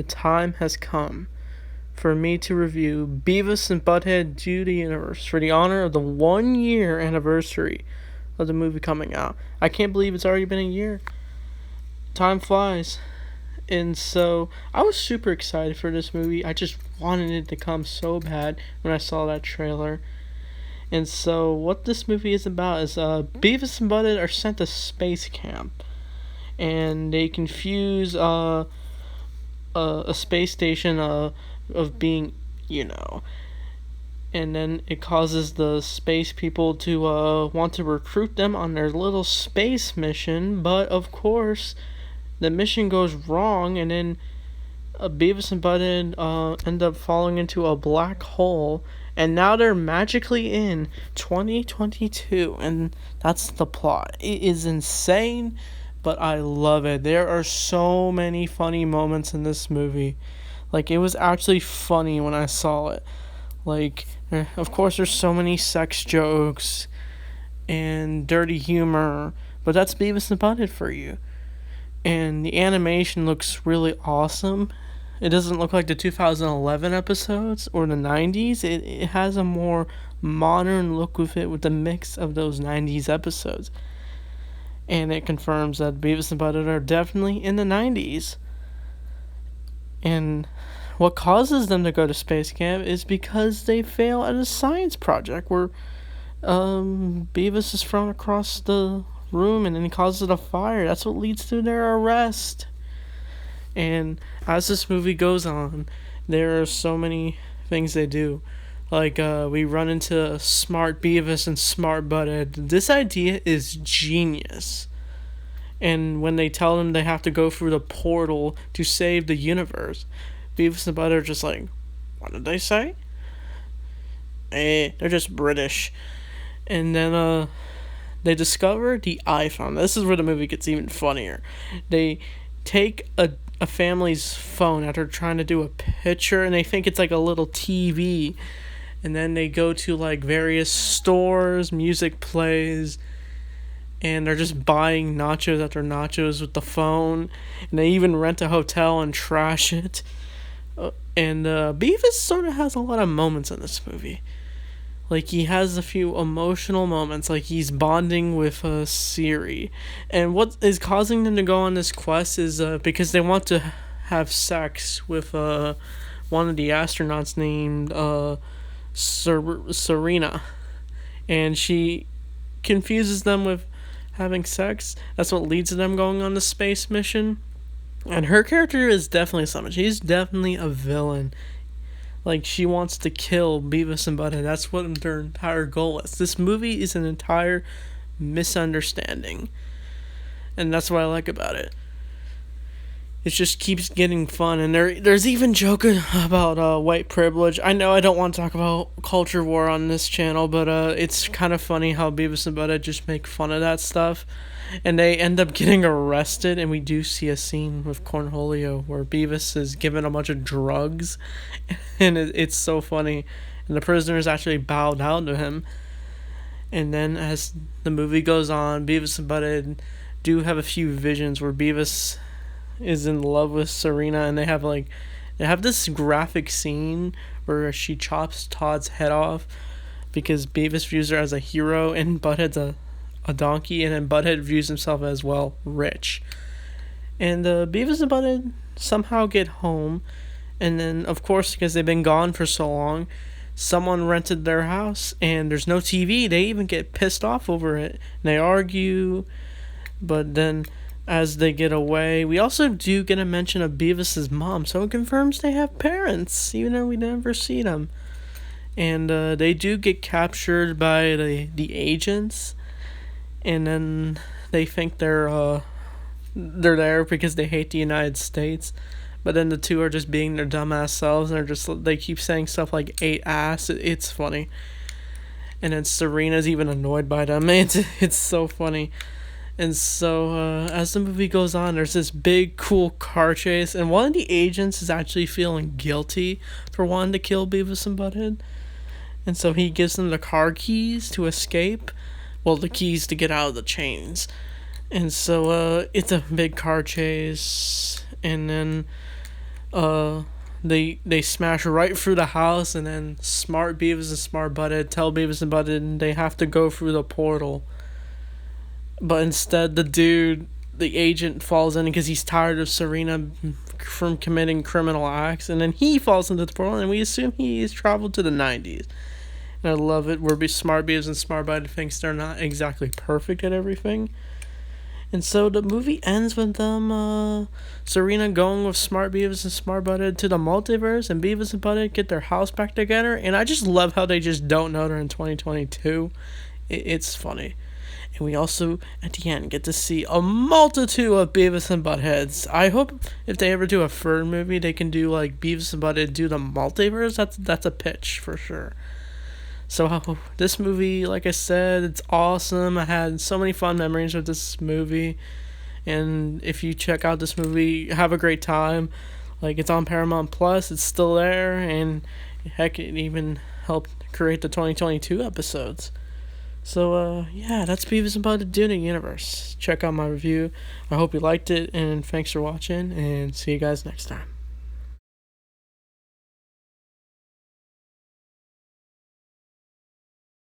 the time has come for me to review Beavis and Butthead Do the Universe for the honor of the 1 year anniversary of the movie coming out. I can't believe it's already been a year. Time flies. And so I was super excited for this movie. I just wanted it to come so bad when I saw that trailer. And so what this movie is about is Beavis and Butthead are sent to space camp. And they confuse a space station of being, and then it causes the space people to want to recruit them on their little space mission, but of course the mission goes wrong, and then Beavis and Butthead end up falling into a black hole, and now they're magically in 2022, and that's the plot. It is insane, but I love it. There are so many funny moments in this movie. Like, it was actually funny when I saw it. Like, of course there's so many sex jokes and dirty humor, but that's Beavis and Butthead for you. And the animation looks really awesome. It doesn't look like the 2011 episodes or the 90s. It has a more modern look with it, with the mix of those 90s episodes. And it confirms that Beavis and Butthead are definitely in the 90s. And what causes them to go to space camp is because they fail at a science project where Beavis is thrown across the room and then he causes a fire. That's what leads to their arrest. And as this movie goes on, there are so many things they do. Like, we run into smart Beavis and smart Butthead. This idea is genius. And when they tell them they have to go through the portal to save the universe, Beavis and Butthead are just like, what did they say? They're just British. And then, they discover the iPhone. This is where the movie gets even funnier. They take a family's phone after trying to do a picture, and they think it's like a little TV. And then they go to like various stores, music plays, and they're just buying nachos after nachos with the phone. And they even rent a hotel and trash it. And Beavis sort of has a lot of moments in this movie. Like, he has a few emotional moments, like he's bonding with Siri. And what is causing them to go on this quest is because they want to have sex with one of the astronauts named Serena. And she confuses them with having sex. That's what leads to them going on the space mission. And her character is definitely something. She's definitely a villain. Like, she wants to kill Beavis and Butthead. That's what their entire goal is. This movie is an entire misunderstanding. And that's what I like about it. It just keeps getting fun. And there's even joking about white privilege. I know I don't want to talk about culture war on this channel, but it's kind of funny how Beavis and Butthead just make fun of that stuff. And they end up getting arrested, and we do see a scene with Cornholio where Beavis is given a bunch of drugs, and it's so funny. And the prisoners actually bow down to him. And then as the movie goes on, Beavis and Butthead do have a few visions where Beavis is in love with Serena, and they have this graphic scene where she chops Todd's head off because Beavis views her as a hero, and Butthead's a donkey, and then Butthead views himself as, well, rich. And Beavis and Butthead somehow get home, and then, of course, because they've been gone for so long, someone rented their house, and there's no TV. They even get pissed off over it, and they argue, but then as they get away, we also do get a mention of Beavis's mom, so it confirms they have parents, even though we never see them. And they do get captured by the agents, and then they think they're there because they hate the United States, but then the two are just being their dumbass selves, and they keep saying stuff like "ate ass." It's funny, and then Serena's even annoyed by them. It's so funny. And so as the movie goes on, there's this big cool car chase, and one of the agents is actually feeling guilty for wanting to kill Beavis and Butthead, and so he gives them the car keys to escape. Well, the keys to get out of the chains. And so it's a big car chase, and then uh they smash right through the house, and then smart Beavis and smart Butthead tell Beavis and Butthead they have to go through the portal. But instead, the agent, falls in because he's tired of Serena from committing criminal acts, and then he falls into the portal, and we assume he's traveled to the 90s. And I love it where smart Beavis and smart Butthead thinks they're not exactly perfect at everything. And so the movie ends with them, Serena going with smart Beavis and smart Butthead to the multiverse, and Beavis and Butthead get their house back together. And I just love how they just don't know they're in 2022. It's funny. And we also, at the end, get to see a multitude of Beavis and Buttheads. I hope if they ever do a third movie, they can do like Beavis and Butthead do the multiverse. That's a pitch for sure. So this movie, like I said, it's awesome. I had so many fun memories with this movie. And if you check out this movie, have a great time. Like, it's on Paramount Plus. It's still there. And heck, it even helped create the 2022 episodes. So, yeah, that's Beavis and Butthead Duo Universe. Check out my review. I hope you liked it. And thanks for watching. And see you guys next time.